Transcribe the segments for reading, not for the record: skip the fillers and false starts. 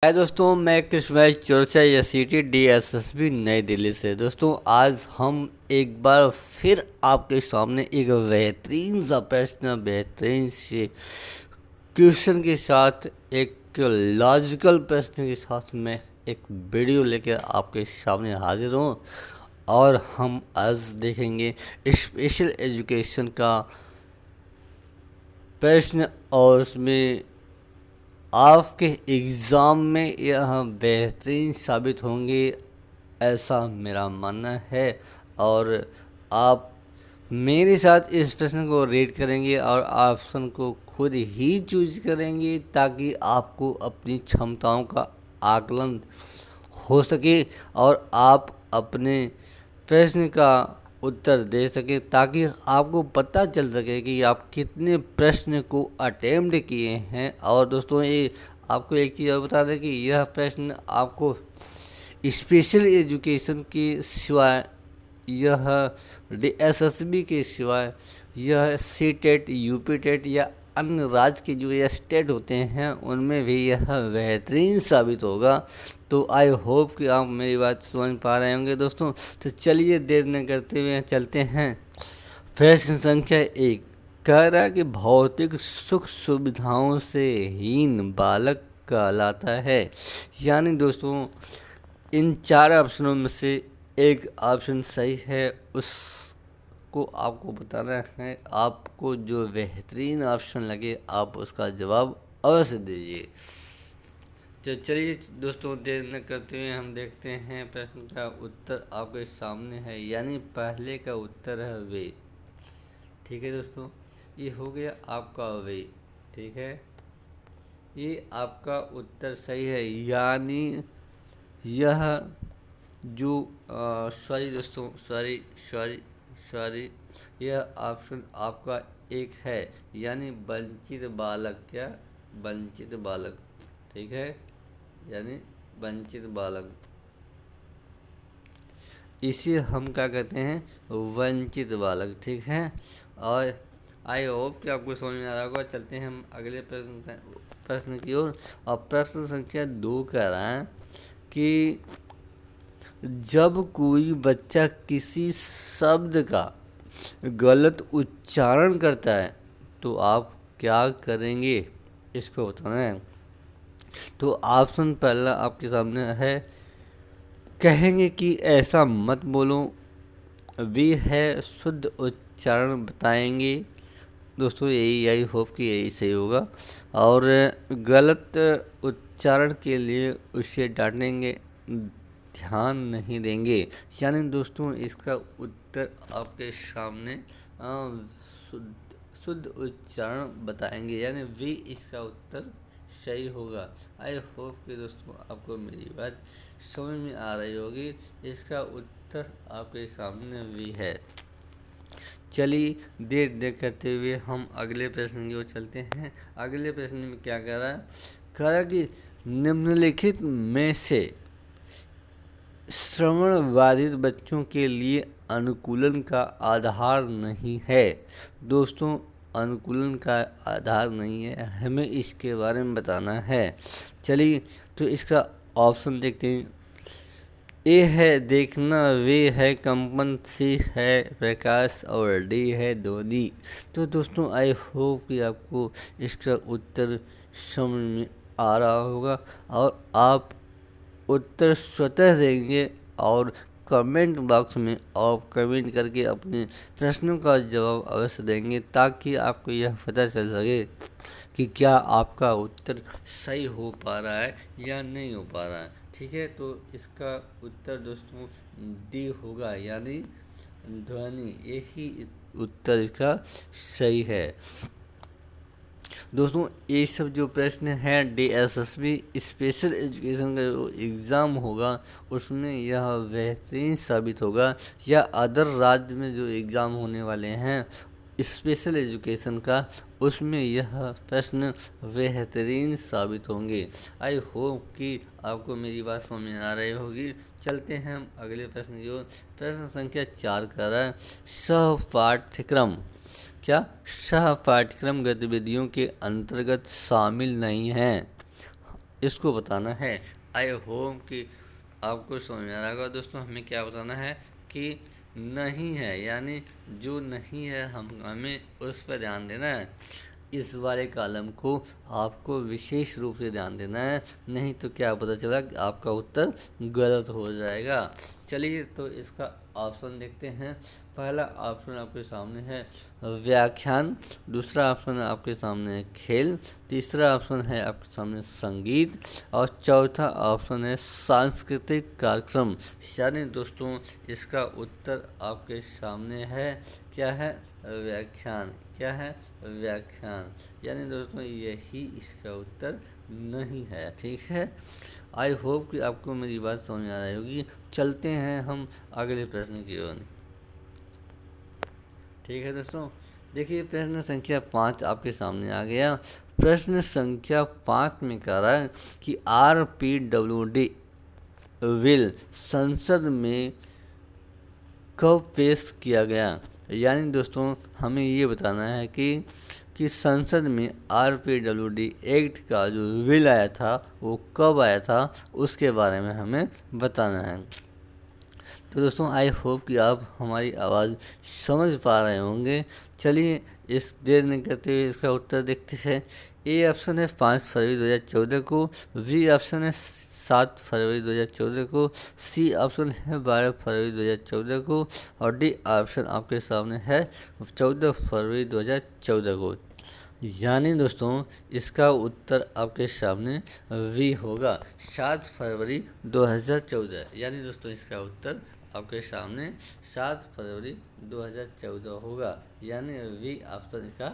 हाय दोस्तों, मैं कृष्ण चौरसिया या सिटी DSSB नई दिल्ली से। दोस्तों, आज हम एक बार फिर आपके सामने एक बेहतरीन सा प्रश्न, बेहतरीन से क्वेश्चन के साथ, एक लॉजिकल प्रश्न के साथ मैं एक वीडियो लेकर आपके सामने हाजिर हूँ। और हम आज देखेंगे स्पेशल एजुकेशन का प्रश्न, और उसमें आपके एग्ज़ाम में यह बेहतरीन साबित होंगे, ऐसा मेरा मानना है। और आप मेरे साथ इस प्रश्न को रीड करेंगे और ऑप्शन को खुद ही चूज करेंगे, ताकि आपको अपनी क्षमताओं का आकलन हो सके और आप अपने प्रश्न का उत्तर दे सके, ताकि आपको पता चल सके कि आप कितने प्रश्न को अटेम्प्ट किए हैं। और दोस्तों, ये आपको एक चीज़ और बता दें कि यह प्रश्न आपको स्पेशल एजुकेशन के सिवाय, यह DSSB के सिवाय, यह सी टेट, यूपी टेट या अन्य राज्य के जो ये स्टेट होते हैं उनमें भी यह बेहतरीन साबित होगा। तो आई होप कि आप मेरी बात समझ पा रहे होंगे दोस्तों। तो चलिए देर न करते हुए चलते हैं। प्रश्न संख्या 1 कह रहा है कि भौतिक सुख सुविधाओं से हीन बालक कहलाता है। यानी दोस्तों, इन 4 ऑप्शनों में से एक ऑप्शन सही है, उसको आपको बताना है। आपको जो बेहतरीन ऑप्शन लगे आप उसका जवाब अवश्य दीजिए। तो चलिए दोस्तों, देर न करते हुए हम देखते हैं प्रश्न का उत्तर आपके सामने है। यानी पहले का उत्तर है वे। ठीक है दोस्तों, ये हो गया आपका वे। ठीक है, ये आपका उत्तर सही है। यानी यह जो सॉरी दोस्तों, सॉरी सॉरी सॉरी, यह ऑप्शन आपका एक है। यानी वंचित बालक, क्या वंचित बालक। ठीक है, यानी वंचित बालक, इसे हम क्या कहते हैं, वंचित बालक। ठीक है, और आई होप कि आपको समझ में आ रहा होगा। चलते हैं हम अगले प्रश्न की ओर। और प्रश्न संख्या 2 कह रहा है कि जब कोई बच्चा किसी शब्द का गलत उच्चारण करता है तो आप क्या करेंगे, इसको बताना है। तो ऑप्शन पहला आपके सामने है, कहेंगे कि ऐसा मत बोलो। बी है, शुद्ध उच्चारण बताएंगे। दोस्तों, यही होप कि यही सही होगा। और गलत उच्चारण के लिए उसे डांटेंगे, ध्यान नहीं देंगे। यानी दोस्तों, इसका उत्तर आपके सामने शुद्ध उच्चारण बताएंगे, यानी वी इसका उत्तर सही होगा। आई होप कि दोस्तों आपको मेरी बात समझ में आ रही होगी। इसका उत्तर आपके सामने भी है। चलिए देर न करते हुए हम अगले प्रश्न की ओर चलते हैं। अगले प्रश्न में क्या कह रहा है, कह रहा है कि निम्नलिखित में से श्रवण बाधित बच्चों के लिए अनुकूलन का आधार नहीं है। दोस्तों, अनुकूलन का आधार नहीं है, हमें इसके बारे में बताना है। चलिए तो इसका ऑप्शन देखते हैं। ए है देखना, वे है कंपन, सी है प्रकाश और डी है ध्वनि। तो दोस्तों, आई होप कि आपको इसका उत्तर समझ में आ रहा होगा और आप उत्तर स्वतः देंगे और कमेंट बॉक्स में आप कमेंट करके अपने प्रश्नों का जवाब अवश्य देंगे, ताकि आपको यह पता चल सके कि क्या आपका उत्तर सही हो पा रहा है या नहीं हो पा रहा है। ठीक है, तो इसका उत्तर दोस्तों डी होगा, यानी ध्वनि। यही उत्तर इसका सही है। दोस्तों, ये सब जो प्रश्न हैं DSSB स्पेशल एजुकेशन का जो एग्ज़ाम होगा उसमें यह बेहतरीन साबित होगा, या अदर राज्य में जो एग्ज़ाम होने वाले हैं स्पेशल एजुकेशन का, उसमें यह प्रश्न बेहतरीन साबित होंगे। आई होप कि आपको मेरी बात समझ में आ रही होगी। चलते हैं हम अगले प्रश्न की ओर। प्रश्न संख्या 4 का है, सह पाठ्यक्रम क्या सह पाठ्यक्रम गतिविधियों के अंतर्गत शामिल नहीं हैं। इसको बताना है। आई होप कि आपको समझ में आ रहा होगा दोस्तों। हमें क्या बताना है कि नहीं है, यानी जो नहीं है हमें उस पर ध्यान देना है। इस वाले कॉलम को आपको विशेष रूप से ध्यान देना है, नहीं तो क्या पता चला कि आपका उत्तर गलत हो जाएगा। चलिए तो इसका ऑप्शन देखते हैं। पहला ऑप्शन आपके सामने है व्याख्यान, दूसरा ऑप्शन आपके सामने है खेल, तीसरा ऑप्शन है आपके सामने संगीत, और चौथा ऑप्शन है सांस्कृतिक कार्यक्रम। यानी दोस्तों इसका उत्तर आपके सामने है, क्या है? व्याख्यान। क्या है? व्याख्यान। यानी दोस्तों यही इसका उत्तर नहीं है। ठीक है, आई होप कि आपको मेरी बात समझ में आ रही होगी। चलते हैं हम अगले प्रश्न की ओर। ठीक है दोस्तों, देखिए प्रश्न संख्या 5 आपके सामने आ गया। प्रश्न संख्या 5 में कह रहा है कि RPWD विल संसद में कब पेश किया गया। यानी दोस्तों हमें ये बताना है कि संसद में RPWD एक्ट का जो बिल आया था वो कब आया था, उसके बारे में हमें बताना है। तो दोस्तों आई होप कि आप हमारी आवाज़ समझ पा रहे होंगे। चलिए इस देर नहीं करते हुए इसका उत्तर देखते हैं। ए ऑप्शन है 5 फरवरी 2014 को, बी ऑप्शन है 7 फरवरी 2014 को, सी ऑप्शन है 12 फरवरी 2014 को, और डी ऑप्शन आपके सामने है 14 फरवरी 2014 को। यानी दोस्तों इसका उत्तर आपके सामने वी होगा, 7 फरवरी 2014। यानी दोस्तों इसका उत्तर आपके सामने 7 फरवरी 2014 होगा, यानी वी ऑप्शन इसका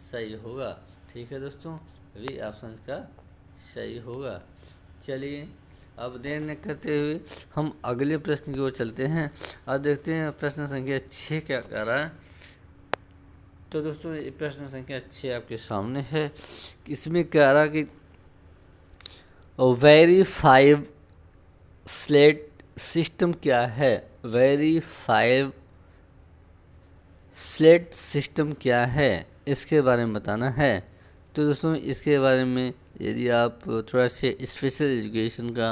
सही होगा। ठीक है दोस्तों, वी ऑप्शन इसका सही होगा। चलिए अब देर न करते हुए हम अगले प्रश्न की ओर चलते हैं और देखते हैं प्रश्न संख्या 6 क्या कह रहा है। तो दोस्तों ये प्रश्न संख्या 6 आपके सामने है। इसमें कह रहा कि वेरीफाइव स्लेट सिस्टम क्या है। वेरीफाइव स्लेट सिस्टम क्या है, इसके बारे में बताना है। तो दोस्तों इसके बारे में यदि आप थोड़ा से स्पेशल एजुकेशन का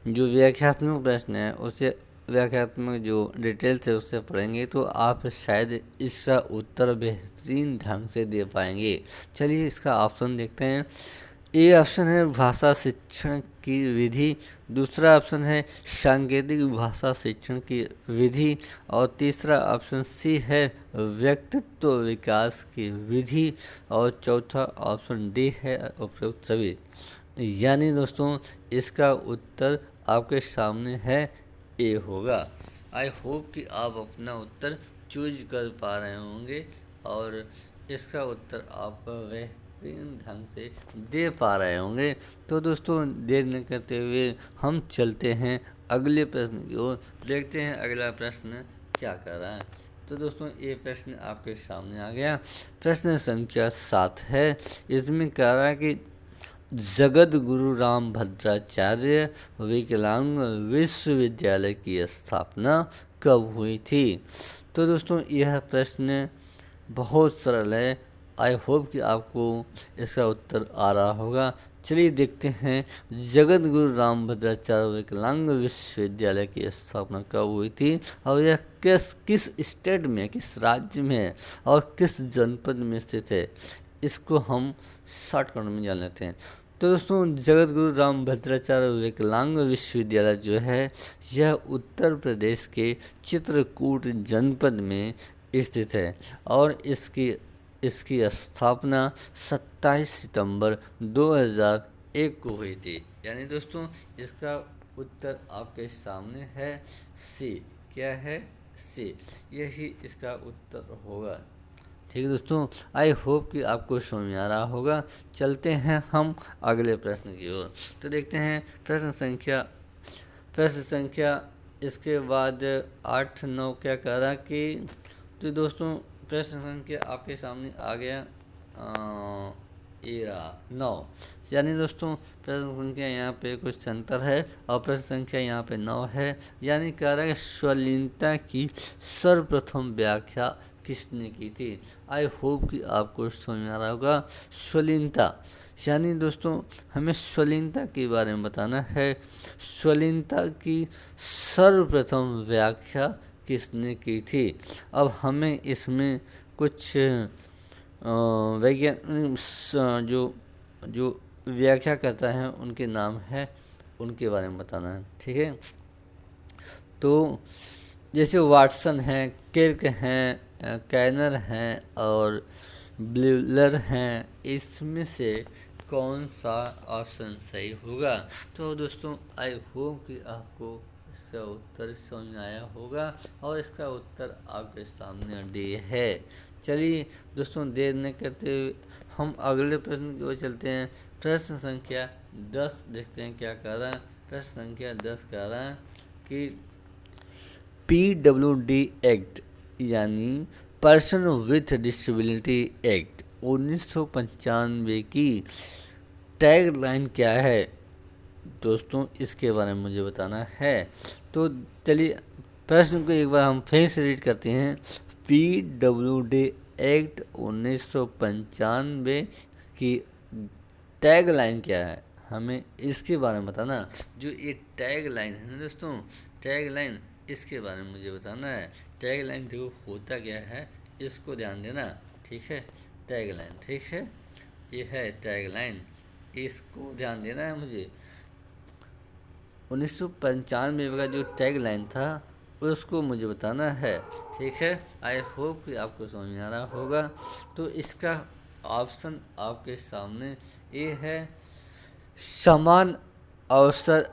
जो व्याख्यात्मक प्रश्न है उसे व्याख्यात्मक जो डिटेल्स है उससे पढ़ेंगे तो आप शायद इसका उत्तर बेहतरीन ढंग से दे पाएंगे। चलिए इसका ऑप्शन देखते हैं। ए ऑप्शन है भाषा शिक्षण की विधि, दूसरा ऑप्शन है सांकेतिक भाषा शिक्षण की विधि, और तीसरा ऑप्शन सी है व्यक्तित्व विकास की विधि, और चौथा ऑप्शन डी है उपयुक्त सभी। यानी दोस्तों इसका उत्तर आपके सामने है ए होगा। आई होप कि आप अपना उत्तर चूज कर पा रहे होंगे और इसका उत्तर आप बेहतरीन ढंग से दे पा रहे होंगे। तो दोस्तों देर न करते हुए हम चलते हैं अगले प्रश्न की ओर, देखते हैं अगला प्रश्न क्या कर रहा है। तो दोस्तों ये प्रश्न आपके सामने आ गया। प्रश्न संख्या 7 है। इसमें कह रहा है कि जगत गुरु रामभद्राचार्य विकलांग विश्वविद्यालय की स्थापना कब हुई थी। तो दोस्तों यह प्रश्न बहुत सरल है। आई होप कि आपको इसका उत्तर आ रहा होगा। चलिए देखते हैं जगत गुरु रामभद्राचार्य विकलांग विश्वविद्यालय की स्थापना कब हुई थी और यह किस स्टेट में, किस राज्य में और किस जनपद में स्थित है, इसको हम शॉर्टकट में जान लेते हैं। तो दोस्तों जगत गुरु रामभद्राचार्य विकलांग विश्वविद्यालय जो है यह उत्तर प्रदेश के चित्रकूट जनपद में स्थित है और इसकी स्थापना 27 सितंबर 2001 को हुई थी। यानी दोस्तों इसका उत्तर आपके सामने है सी। क्या है? सी। यही इसका उत्तर होगा। ठीक है दोस्तों, आई होप कि आपको समझ में आ रहा होगा। चलते हैं हम अगले प्रश्न की ओर। तो देखते हैं प्रश्न संख्या इसके बाद 8-9 क्या कह रहा कि तो दोस्तों प्रश्न संख्या आपके सामने आ गया 9। यानी दोस्तों प्रश्न संख्या यहाँ पे कुछ अंतर है और प्रश्न संख्या यहाँ पे 9 है। यानी कह रहा है स्वलीनता की सर्वप्रथम व्याख्या किसने की थी। आई होप कि आपको समझ में आ रहा होगा। स्वलीनता यानी दोस्तों हमें स्वलीनता के बारे में बताना है। स्वलीनता की सर्वप्रथम व्याख्या किसने की थी? अब हमें इसमें कुछ वैज्ञानिक जो जो व्याख्या करता है उनके नाम है, उनके बारे में बताना है। ठीक है, तो जैसे वाटसन हैं, किर्क हैं, कैनर हैं और ब्यूलर हैं, इसमें से कौन सा ऑप्शन सही होगा? तो दोस्तों आई होप कि आपको इसका उत्तर समझ में आया होगा और इसका उत्तर आपके सामने डी है। चलिए दोस्तों, देर न करते हुए हम अगले प्रश्न की ओर चलते हैं। प्रश्न संख्या 10 देखते हैं क्या कह रहा है। प्रश्न संख्या 10 कह रहा है कि PWD एक्ट यानी पर्सन विथ डिसेबिलिटी एक्ट 1995 की टैग लाइन क्या है? दोस्तों इसके बारे में मुझे बताना है। तो चलिए प्रश्न को एक बार हम फिर से रीड करते हैं। PWD एक्ट 1995 की टैग लाइन क्या है? हमें इसके बारे में बताना। जो ये टैग लाइन है ना दोस्तों, टैग लाइन, इसके बारे में मुझे बताना है। टैग लाइन देखो होता क्या है, इसको ध्यान देना। ठीक है, टैग लाइन, ठीक है, ये है टैग लाइन, इसको ध्यान देना है मुझे। 1995 का जो टैग लाइन था उसको मुझे बताना है। ठीक है, आई होप कि आपको समझ में आ रहा होगा। तो इसका ऑप्शन आपके सामने ये है, समान अवसर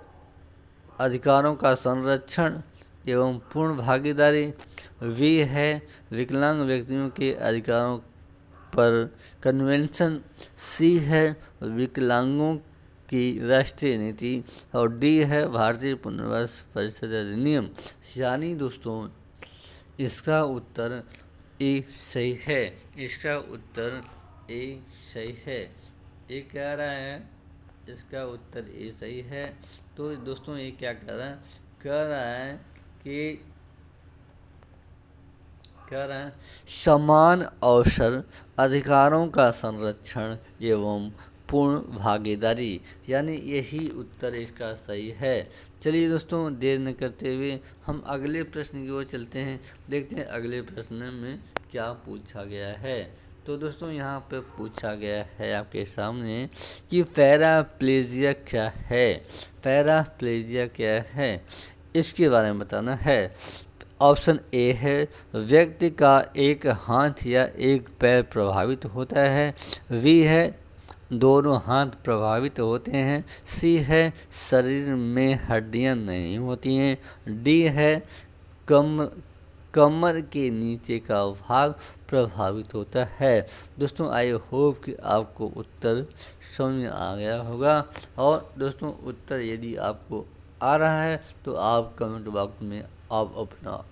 अधिकारों का संरक्षण एवं पूर्ण भागीदारी। वी है विकलांग व्यक्तियों के अधिकारों पर कन्वेंशन। सी है विकलांगों की राष्ट्रीय नीति और डी है भारतीय पुनर्वास परिषद अधिनियम। यानी दोस्तों इसका उत्तर ए सही है। इसका उत्तर ए सही है। ये कह रहा है इसका उत्तर ए सही है। तो दोस्तों ये क्या कह रहा है कि समान अवसर अधिकारों का संरक्षण एवं पूर्ण भागीदारी, यानी यही उत्तर इसका सही है। चलिए दोस्तों देर न करते हुए हम अगले प्रश्न की ओर चलते हैं। देखते हैं अगले प्रश्न में क्या पूछा गया है। तो दोस्तों यहाँ पे पूछा गया है आपके सामने कि पैराप्लेजिया क्या है? पैराप्लेजिया क्या है, इसके बारे में बताना है। ऑप्शन ए है व्यक्ति का एक हाथ या एक पैर प्रभावित होता है। बी है दोनों हाथ प्रभावित होते हैं। सी है शरीर में हड्डियां नहीं होती हैं। डी है कमर के नीचे का भाग प्रभावित होता है। दोस्तों आई होप कि आपको उत्तर समझ में आ गया होगा। और दोस्तों उत्तर यदि आपको आ रहा है तो आप कमेंट बॉक्स में आप अपना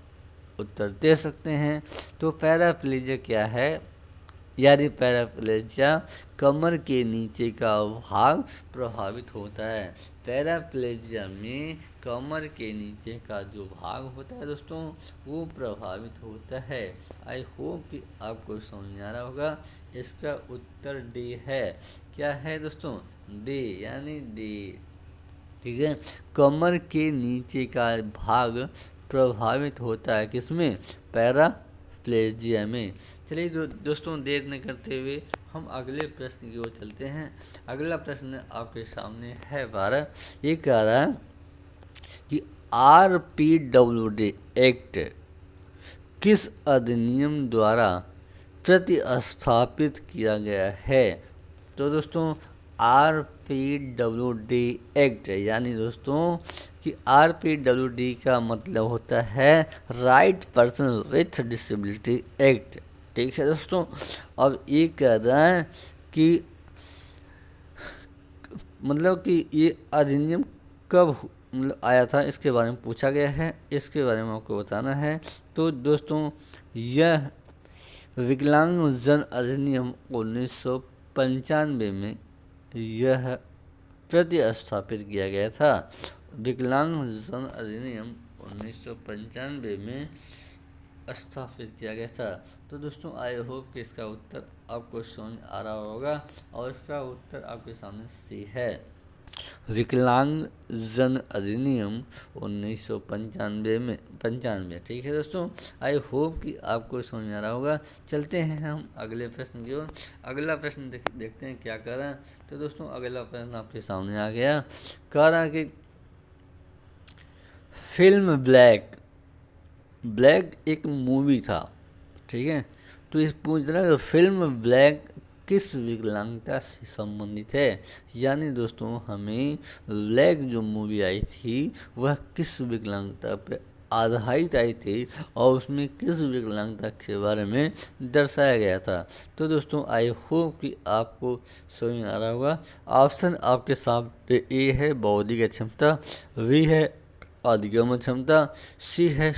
उत्तर दे सकते हैं। तो पैराप्लेजिया क्या है? यानी पैराप्लेजिया कमर के नीचे का भाग प्रभावित होता है। पैराप्लेजिया में कमर के नीचे का जो भाग होता है दोस्तों वो प्रभावित होता है। आई होप कि आपको समझ में आ रहा होगा। इसका उत्तर डी है। क्या है दोस्तों? डी, यानी डी। ठीक है, कमर के नीचे का भाग प्रभावित होता है किसमें? पैराप्लेजिया में। चलिए दोस्तों देर न करते हुए हम अगले प्रश्न की ओर चलते हैं। अगला प्रश्न आपके सामने है 12। ये कह रहा है कि RPWD एक्ट किस अधिनियम द्वारा प्रतिस्थापित किया गया है? तो दोस्तों RPWD एक्ट यानी दोस्तों कि RPWD का मतलब होता है right person with disability act. ठीक है दोस्तों, अब ये कह रहा है कि मतलब कि ये अधिनियम कब आया था, इसके बारे में पूछा गया है। इसके बारे में आपको बताना है। तो दोस्तों यह विकलांग जन अधिनियम 1995 में यह प्रतिस्थापित किया गया था। विकलांग जन अधिनियम 1995 में स्थापित किया गया था। तो दोस्तों आई होप कि इसका उत्तर आपको समझ आ रहा होगा और इसका उत्तर आपके सामने सी है। विकलांग जन अधिनियम 1995 में 95। ठीक है दोस्तों, आई होप कि आपको समझ में आ रहा होगा। चलते हैं हम अगले प्रश्न की ओर। अगला प्रश्न देखते हैं क्या कह रहा है। तो दोस्तों अगला प्रश्न आपके सामने आ गया। कह रहा कि फिल्म ब्लैक एक मूवी था। ठीक है, तो इस पूछ रहा है फिल्म ब्लैक किस विकलांगता से संबंधित है। यानी दोस्तों हमें ब्लैक जो मूवी आई थी वह किस विकलांगता पे आधारित आई थी और उसमें किस विकलांगता के बारे में दर्शाया गया था। तो दोस्तों आई होप कि आपको समझ में आ रहा होगा। ऑप्शन आपके सामने ए है बौद्धिक क्षमता, बी है अधिगम क्षमता, सी है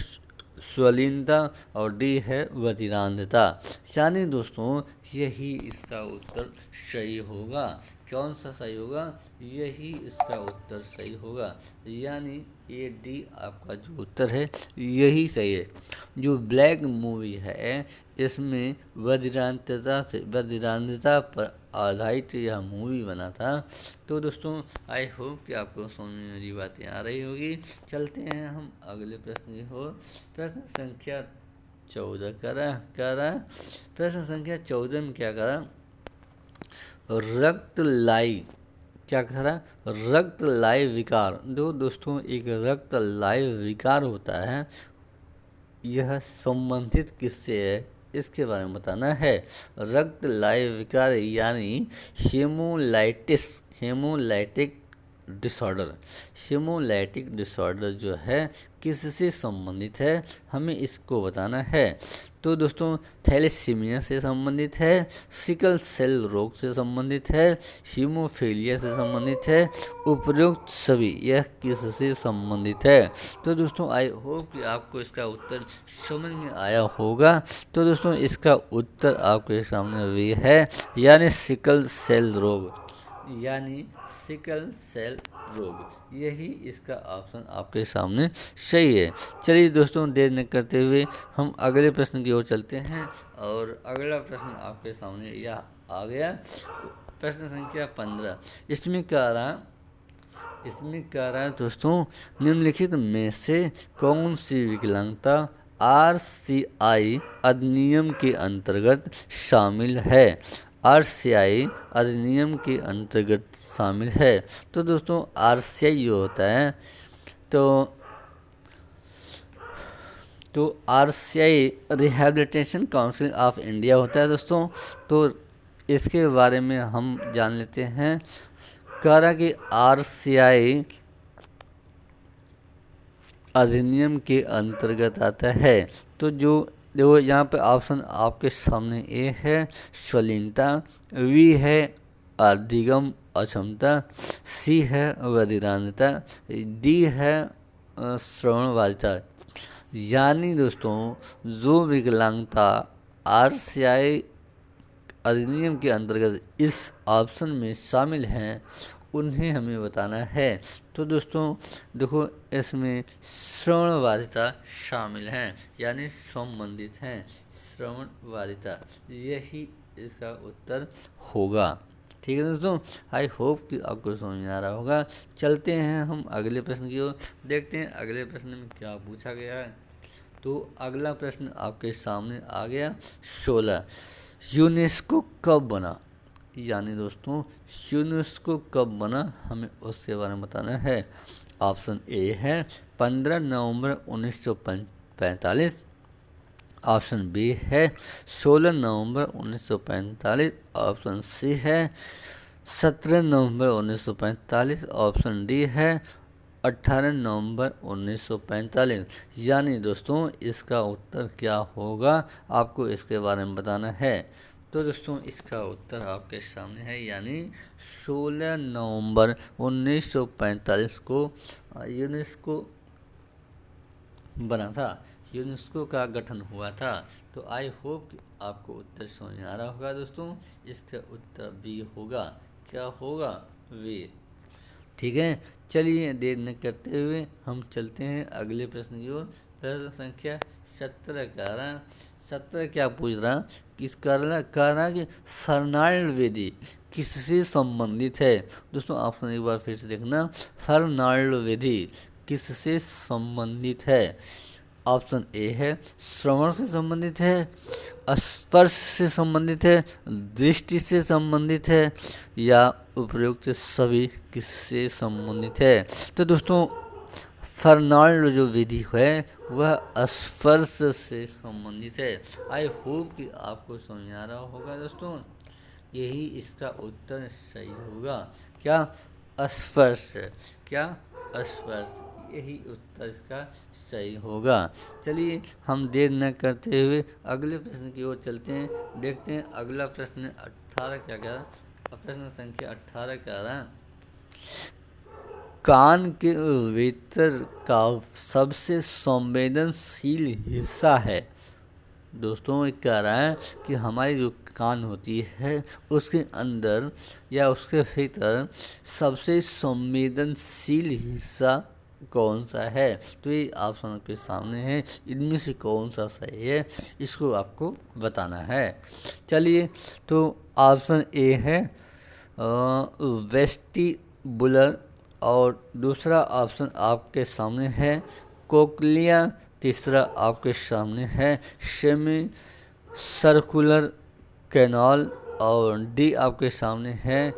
स्वलीनता और डी है बधिरांधता। यानी दोस्तों यही इसका उत्तर सही होगा। कौन सा सही होगा? यही इसका उत्तर सही होगा। यानी ए डी आपका जो उत्तर है यही सही है। जो ब्लैक मूवी है इसमें बधिरांधता पर आधारित यह मूवी बना था। तो दोस्तों आई होप कि आपको समझ में मेरी बातें आ रही होगी। चलते हैं हम अगले प्रश्न की ओर। प्रश्न संख्या 14 करा। प्रश्न संख्या 14 में क्या करा? रक्त लाई क्या करा? रक्त लाई विकार। दोस्तों एक रक्त लाई विकार होता है, यह संबंधित किससे है इसके बारे में बताना है। रक्त लाई विकार यानी हेमोलाइटिक डिसऑर्डर जो है किससे संबंधित है हमें इसको बताना है। तो दोस्तों थैलेसीमिया से संबंधित है, सिकल सेल रोग से संबंधित है, हीमोफीलिया से संबंधित है, उपरोक्त सभी यह किससे संबंधित है। तो दोस्तों आई होप कि आपको इसका उत्तर समझ में आया होगा। तो दोस्तों इसका उत्तर आपके सामने भी है, यानी सिकल सेल रोग यही इसका ऑप्शन आपके सामने सही है। चलिए दोस्तों देर न करते हुए हम अगले प्रश्न की ओर चलते हैं और अगला प्रश्न आपके सामने यह आ गया। प्रश्न संख्या 15। इसमें क्या रहा है दोस्तों, निम्नलिखित में से कौन सी विकलांगता RCI अधिनियम के अंतर्गत शामिल है। RCI अधिनियम के अंतर्गत शामिल है। तो दोस्तों RCI जो होता है तो RCI rehabilitation council of India होता है दोस्तों। तो इसके बारे में हम जान लेते हैं। कह रहा कि RCI अधिनियम के अंतर्गत आता है। तो जो देखो यहाँ पे ऑप्शन आपके सामने ए है स्वलीनता, बी है अधिगम अक्षमता, सी है बधिरांधता, डी है श्रवणवादिता। यानी दोस्तों जो विकलांगता RCI अधिनियम के अंतर्गत इस ऑप्शन में शामिल हैं उन्हें हमें बताना है। तो दोस्तों देखो इसमें श्रवणवादिता शामिल हैं, यानी संबंधित हैं श्रवणवादिता, यही इसका उत्तर होगा। ठीक है दोस्तों, आई होप कि आपको समझ में आ रहा होगा। चलते हैं हम अगले प्रश्न की ओर, देखते हैं अगले प्रश्न में क्या पूछा गया है। तो अगला प्रश्न आपके सामने आ गया 16। यूनेस्को कब बना। यानी दोस्तों यूनेस्को कब बना हमें उसके बारे में बताना है। ऑप्शन ए है 15 नवंबर 1945, ऑप्शन बी है 16 नवंबर 1945, ऑप्शन सी है 17 नवंबर 1945, ऑप्शन डी है 18 नवंबर 1945। यानी दोस्तों इसका उत्तर क्या होगा आपको इसके बारे में बताना है। तो दोस्तों इसका उत्तर आपके सामने है, यानी 16 नवंबर 1945 को यूनेस्को बना था, यूनेस्को का गठन हुआ था। तो आई होप कि आपको उत्तर समझ में आ रहा होगा दोस्तों। इसका उत्तर बी होगा। क्या होगा? बी। ठीक है, चलिए देर न करते हुए हम चलते हैं अगले प्रश्न की ओर। प्रश्न संख्या 17 कह रहा है। 17 क्या पूछ रहा है कि कह रहा कि फर्नाल्ड विधि किससे संबंधित है। दोस्तों ऑप्शन एक बार फिर से देखना, फर्नाल्ड विधि किससे संबंधित है। ऑप्शन ए है श्रवण से संबंधित है, स्पर्श से संबंधित है, दृष्टि से संबंधित है, या उपयुक्त सभी किससे संबंधित है। तो दोस्तों फर्नाल्ड जो विधि है वह स्पर्श से संबंधित है। आई होप कि आपको समझ आ रहा होगा दोस्तों, यही इसका उत्तर सही होगा। क्या स्पर्श, क्या स्पर्श, यही उत्तर इसका सही होगा। चलिए हम देर न करते हुए अगले प्रश्न की ओर चलते हैं। देखते हैं अगला प्रश्न 18 क्या कह रहा है। प्रश्न संख्या 18 कह रहा है कान के भीतर का सबसे संवेदनशील हिस्सा है। दोस्तों ये कह रहा है कि हमारी जो कान होती है उसके अंदर या उसके भीतर सबसे संवेदनशील हिस्सा कौन सा है। तो ये ऑप्शन आपके सामने है, इनमें से कौन सा सही है इसको आपको बताना है। चलिए तो ऑप्शन ए है वेस्टिबुलर, और दूसरा ऑप्शन आपके सामने है कोक्लिया, तीसरा आपके सामने है सेमी सर्कुलर कैनाल, और डी आपके सामने है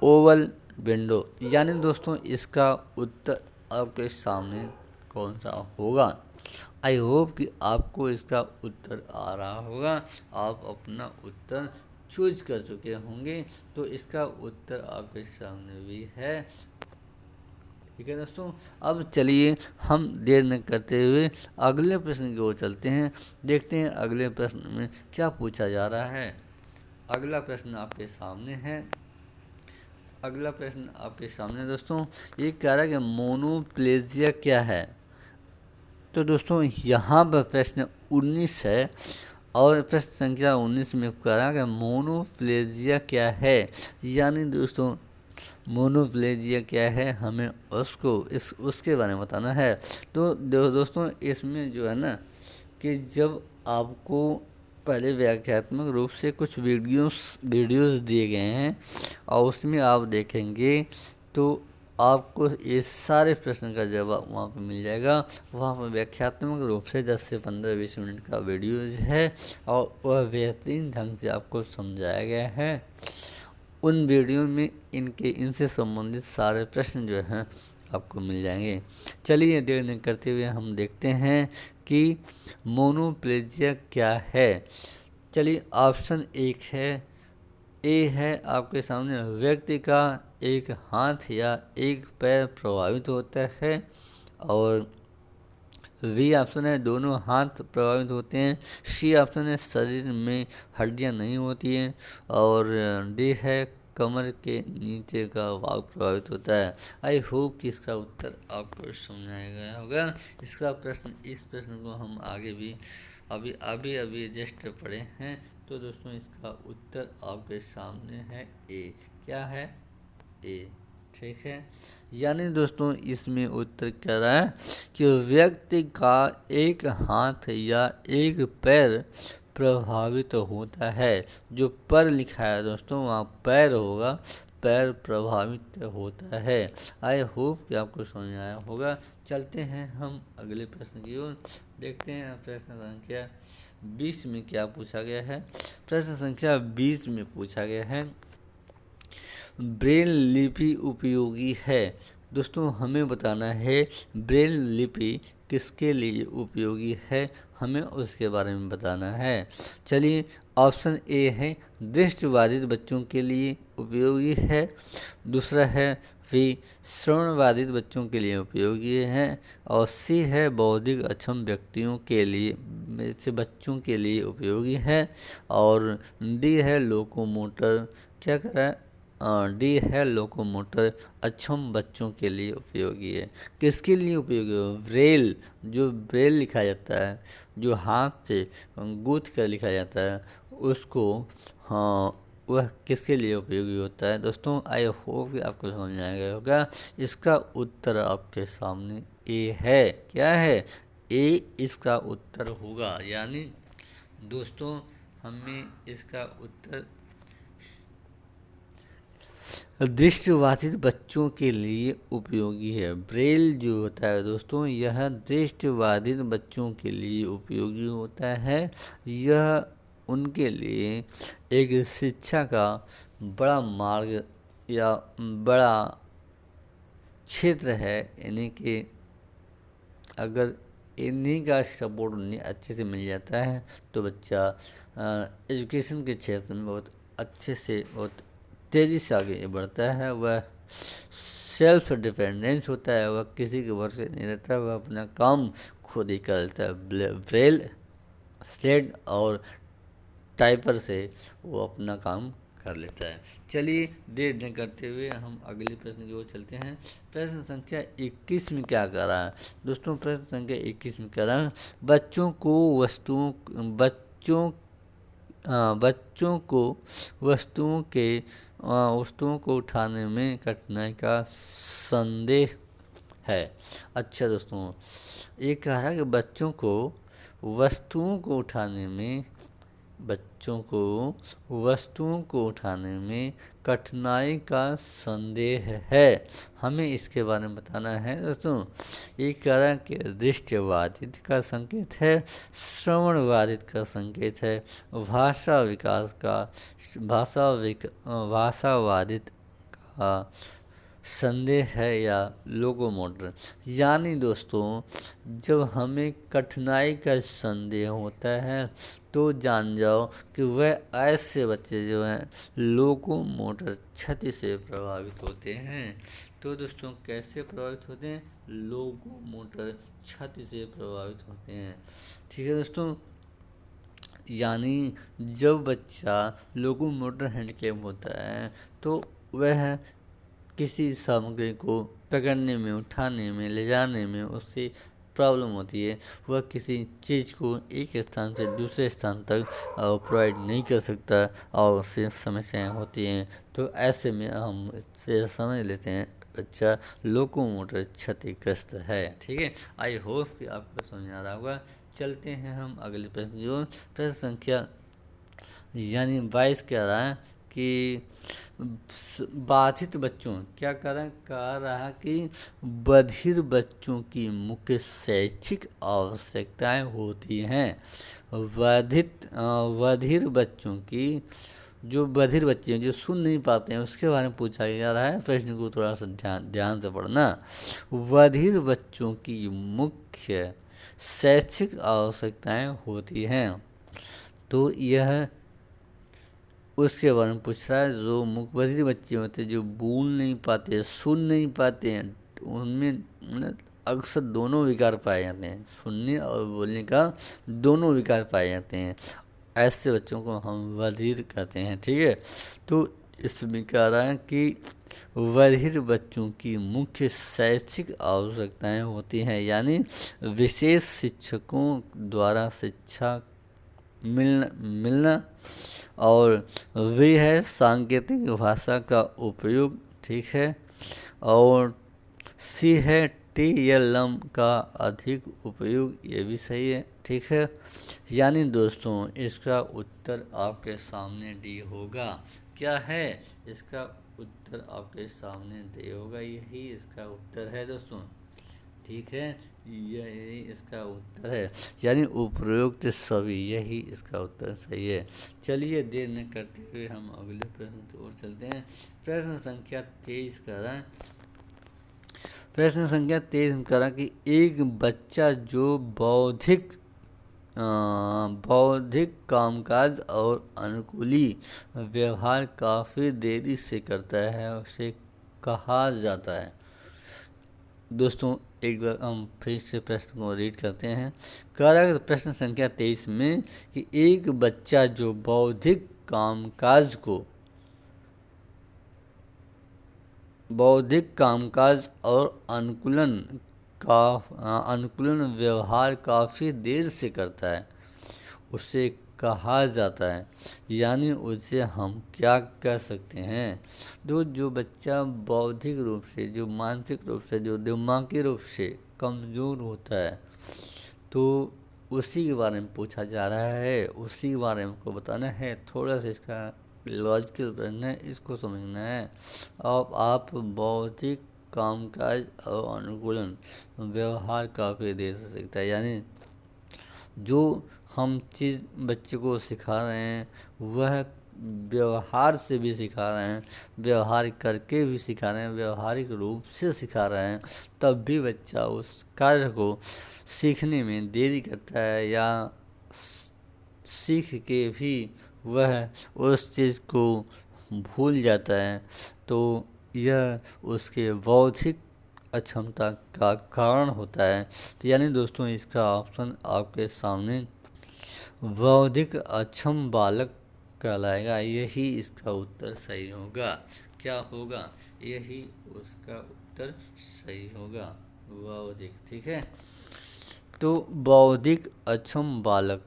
ओवल विंडो। यानी दोस्तों इसका उत्तर आपके सामने कौन सा होगा। आई होप कि आपको इसका उत्तर आ रहा होगा, आप अपना उत्तर चूज कर चुके होंगे। तो इसका उत्तर आपके सामने भी है। ठीक है दोस्तों, अब चलिए हम देर न करते हुए अगले प्रश्न की ओर चलते हैं। देखते हैं अगले प्रश्न में क्या पूछा जा रहा है। अगला प्रश्न आपके सामने है। अगला प्रश्न आपके सामने दोस्तों ये कह रहा है कि मोनोप्लेजिया क्या है। तो दोस्तों यहाँ पर प्रश्न 19 है, और प्रश्न संख्या 19 में कह रहा है कि मोनोप्लेजिया क्या है। यानी दोस्तों मोनोप्लेजिया क्या है, हमें उसके बारे में बताना है। तो दोस्तों इसमें जो है ना कि जब आपको पहले व्याख्यात्मक रूप से कुछ वीडियोस दिए गए हैं और उसमें आप देखेंगे तो आपको ये सारे प्रश्न का जवाब वहाँ पर मिल जाएगा। वहाँ पर व्याख्यात्मक रूप से 10 से 15-20 मिनट का वीडियोज है और वह बेहतरीन ढंग से आपको समझाया गया है। उन वीडियो में इनसे संबंधित सारे प्रश्न जो हैं आपको मिल जाएंगे। चलिए देर नहीं करते हुए हम देखते हैं कि मोनोप्लेजिया क्या है। चलिए ऑप्शन ए है आपके सामने, व्यक्ति का एक हाथ या एक पैर प्रभावित होता है, और बी ऑप्शन है दोनों हाथ प्रभावित होते हैं, सी ऑप्शन है शरीर में हड्डियां नहीं होती हैं, और डी है कमर के नीचे का भाग प्रभावित होता है। आई होप कि इसका उत्तर आपको समझाया गया होगा। इस प्रश्न को हम आगे भी अभी जस्ट पढ़े हैं। तो दोस्तों इसका उत्तर आपके सामने है ए। क्या है? ए। ठीक है, यानी दोस्तों इसमें उत्तर कह रहा है कि व्यक्ति का एक हाथ या एक पैर प्रभावित होता है। जो पर लिखा है दोस्तों वहाँ पैर होगा, पैर प्रभावित होता है। आई होप कि आपको समझ आया होगा। चलते हैं हम अगले प्रश्न की ओर। देखते हैं प्रश्न संख्या 20 में क्या पूछा गया है। प्रश्न संख्या 20 में पूछा गया है ब्रेल लिपि उपयोगी है। दोस्तों हमें बताना है ब्रेल लिपि किसके लिए उपयोगी है, हमें उसके बारे में बताना है। चलिए ऑप्शन ए है दृष्टिबाधित बच्चों के लिए उपयोगी है, दूसरा है बी श्रवणबाधित बच्चों के लिए उपयोगी है, और सी है बौद्धिक अक्षम व्यक्तियों के लिए से बच्चों के लिए उपयोगी है, और डी है लोकोमोटर क्या कर रहा है डी है लोकोमोटर अक्षम बच्चों के लिए उपयोगी है। किसके लिए उपयोगी है? ब्रेल, जो ब्रेल लिखा जाता है, जो हाथ से गूंथ कर लिखा जाता है उसको, हाँ वह किसके लिए उपयोगी होता है। दोस्तों आई होप कि आपको समझ आ गया होगा। इसका उत्तर आपके सामने ए है। क्या है? ए इसका उत्तर होगा। यानी दोस्तों हमें इसका उत्तर दृष्टिबाधित बच्चों के लिए उपयोगी है। ब्रेल जो होता है दोस्तों, यह दृष्टिबाधित बच्चों के लिए उपयोगी होता है। यह उनके लिए एक शिक्षा का बड़ा मार्ग या बड़ा क्षेत्र है। यानी कि अगर इन्हीं का सपोर्ट उन्हें अच्छे से मिल जाता है तो बच्चा एजुकेशन के क्षेत्र में बहुत अच्छे से, बहुत तेज़ी से आगे बढ़ता है। वह सेल्फ डिपेंडेंस होता है, वह किसी के भरोसे नहीं रहता, वह अपना काम खुद ही कर लेता है। ब्रेल, स्लेट और टाइपर से वो अपना काम कर लेता है। चलिए देर न करते हुए हम अगले प्रश्न की ओर चलते हैं। प्रश्न संख्या 21 में क्या कर रहा है दोस्तों? प्रश्न संख्या 21 में कह रहा है बच्चों को वस्तुओं को उठाने में कठिनाई का संदेह है। अच्छा दोस्तों, ये कह रहा है कि बच्चों को वस्तुओं को उठाने में कठिनाई का संदेह है। हमें इसके बारे में बताना है दोस्तों। ये कह रहा है कि दृष्टिबाधित का संकेत है, श्रवणबाधित का संकेत है, भाषाबाधित का संदेह है या लोकोमोटर। यानी दोस्तों जब हमें कठिनाई का संदेह होता है तो जान जाओ कि वह ऐसे बच्चे जो हैं लोकोमोटर क्षति से प्रभावित होते हैं। तो दोस्तों कैसे प्रभावित होते हैं? लोकोमोटर क्षति से प्रभावित होते हैं। ठीक है दोस्तों, यानी जब बच्चा लोकोमोटर हैंडीकैप होता है तो वह किसी सामग्री को पकड़ने में, उठाने में, ले जाने में उससे प्रॉब्लम होती है। वह किसी चीज़ को एक स्थान से दूसरे स्थान तक प्रोवाइड नहीं कर सकता और उससे समस्याएं होती हैं। तो ऐसे में हम इससे समझ लेते हैं बच्चा लोकोमोटर क्षतिग्रस्त है। ठीक है, आई होप कि आपको समझ आ रहा होगा। चलते हैं हम अगले प्रश्न की ओर। प्रश्न संख्या यानी 22 कह रहा है कि बाधित बच्चों, क्या कह रहा कि बधिर बच्चों की मुख्य शैक्षिक आवश्यकताएं होती हैं। बधिर बच्चों की, जो बधिर बच्चे हैं जो सुन नहीं पाते हैं, उसके बारे में पूछा जा रहा है। प्रश्न को थोड़ा सा ध्यान से पढ़ना। बधिर बच्चों की मुख्य शैक्षिक आवश्यकताएं होती हैं, तो यह उसके बारे में पूछ रहा है। जो मुखबधिर बच्चे होते हैं, जो बोल नहीं पाते, सुन नहीं पाते हैं, उनमें अक्सर दोनों विकार पाए जाते हैं, सुनने और बोलने का दोनों विकार पाए जाते हैं। ऐसे बच्चों को हम बधिर कहते हैं। ठीक है, तो इसमें कह रहा है कि बधिर बच्चों की मुख्य शैक्षिक आवश्यकताएं होती हैं, यानी विशेष शिक्षकों द्वारा शिक्षा मिलना और वे है सांकेतिक भाषा का उपयोग। ठीक है, और सी है TLM का अधिक उपयोग, ये भी सही है। ठीक है, यानी दोस्तों इसका उत्तर आपके सामने डी होगा। क्या है इसका उत्तर? आपके सामने डी होगा, यही इसका उत्तर है दोस्तों। ठीक है, यही इसका उत्तर है, यानी उपरोक्त सभी, यही इसका उत्तर सही है। चलिए देर न करते हुए हम अगले प्रश्न की ओर चलते हैं। प्रश्न संख्या 23 कह रहा है, प्रश्न संख्या 23 में कह रहा है कि एक बच्चा जो बौद्धिक कामकाज और अनुकूली व्यवहार काफ़ी देरी से करता है, उसे कहा जाता है। दोस्तों एक बार हम फिर से प्रश्न को रीड करते हैं। कह रहा है प्रश्न संख्या 23 में कि एक बच्चा जो बौद्धिक कामकाज और अनुकूलन व्यवहार काफ़ी देर से करता है, उसे कहा जाता है। यानी उसे हम क्या कह सकते हैं? जो बच्चा बौद्धिक रूप से, जो मानसिक रूप से, जो दिमागी रूप से कमज़ोर होता है, तो उसी के बारे में पूछा जा रहा है, उसी के बारे में आपको बताना है। थोड़ा सा इसका लॉजिकल प्रश्न है, इसको समझना है। अब आप बौद्धिक कामकाज और अनुकूलन व्यवहार काफ़ी दे सकता है, यानी जो हम चीज़ बच्चे को सिखा रहे हैं वह व्यवहार से भी सिखा रहे हैं, व्यवहार करके भी सिखा रहे हैं, व्यवहारिक रूप से सिखा रहे हैं, तब भी बच्चा उस कार्य को सीखने में देरी करता है या सीख के भी वह उस चीज़ को भूल जाता है, तो यह उसके बौद्धिक अक्षमता का कारण होता है। तो यानी दोस्तों इसका ऑप्शन आपके सामने बौद्धिक अक्षम बालक कहलाएगा, यही इसका उत्तर सही होगा। क्या होगा? यही उसका उत्तर सही होगा, बौद्धिक। ठीक है, तो बौद्धिक अक्षम बालक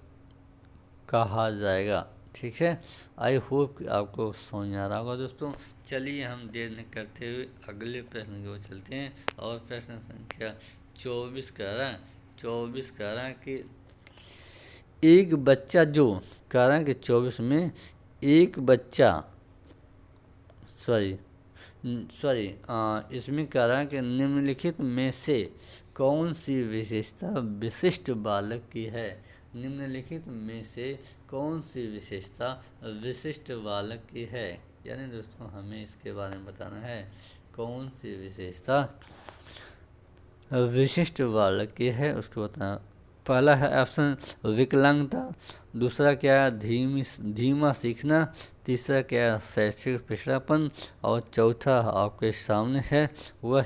कहा जाएगा। ठीक है, आई होप कि आपको समझ आ रहा होगा दोस्तों। चलिए हम देर न करते हुए अगले प्रश्न की ओर चलते हैं, और प्रश्न संख्या 24 कह रहा है कि एक बच्चा जो कह रहा है कि 24 में एक बच्चा इसमें कह रहा है कि निम्नलिखित में से कौन सी विशेषता विशिष्ट बालक की है। निम्नलिखित में से कौन सी विशेषता विशिष्ट बालक की है, यानी दोस्तों हमें इसके बारे में बताना है कौन सी विशेषता विशिष्ट बालक की है, उसको बताना। पहला है ऑप्शन विकलांगता, दूसरा क्या है धीमा सीखना, तीसरा क्या है शैक्षिक पिछड़ापन, और चौथा आपके सामने है वह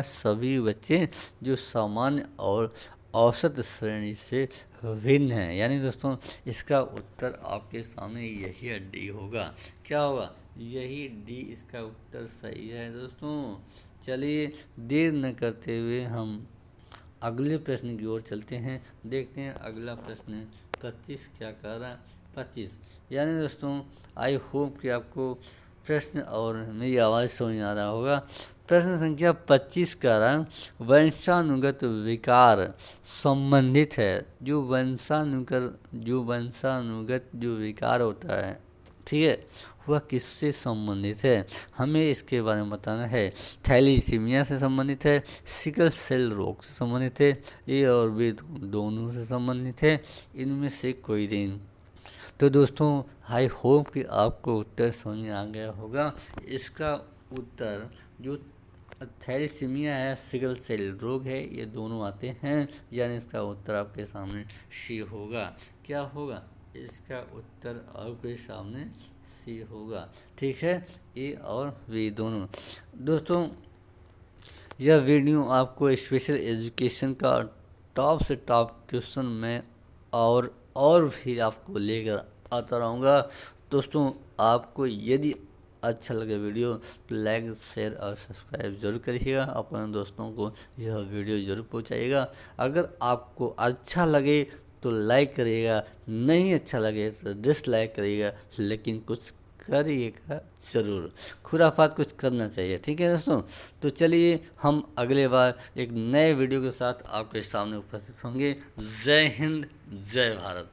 सभी बच्चे जो सामान्य और औसत श्रेणी से भिन्न हैं। यानी दोस्तों इसका उत्तर आपके सामने यही डी होगा। क्या होगा? यही डी इसका उत्तर सही है दोस्तों। चलिए देर न करते हुए हम अगले प्रश्न की ओर चलते हैं, देखते हैं अगला प्रश्न 25 क्या कह रहा है। 25 यानी दोस्तों आई होप कि आपको प्रश्न और मेरी आवाज़ समझ आ रहा होगा। प्रश्न संख्या 25 कह रहा है वंशानुगत विकार संबंधित है। जो वंशानुगत जो विकार होता है, ठीक है, वह किससे संबंधित है, हमें इसके बारे में बताना है। थैलीसीमिया से संबंधित है, सिकल सेल रोग से संबंधित है, ए और बी दोनों से संबंधित है, इनमें से कोई नहीं। तो दोस्तों आई होप कि आपको उत्तर समझ आ गया होगा। इसका उत्तर जो थैलीसीमिया है, सिकल सेल रोग है, ये दोनों आते हैं, यानी इसका उत्तर आपके सामने सी होगा। क्या होगा? इसका उत्तर आपके सामने सी होगा। ठीक है, ए और बी दोनों। दोस्तों यह वीडियो आपको स्पेशल एजुकेशन का टॉप से टॉप क्वेश्चन में और भी आपको लेकर आता रहूँगा। दोस्तों आपको यदि अच्छा लगे वीडियो तो लाइक शेयर और सब्सक्राइब जरूर करिएगा, अपने दोस्तों को यह वीडियो ज़रूर पहुँचाइएगा। अगर आपको अच्छा लगे तो लाइक करिएगा, नहीं अच्छा लगे तो डिसलाइक करिएगा, लेकिन कुछ करिएगा ज़रूर। खुराफात कुछ करना चाहिए। ठीक है दोस्तों, तो चलिए हम अगले बार एक नए वीडियो के साथ आपके सामने उपस्थित होंगे। जय हिंद, जय भारत।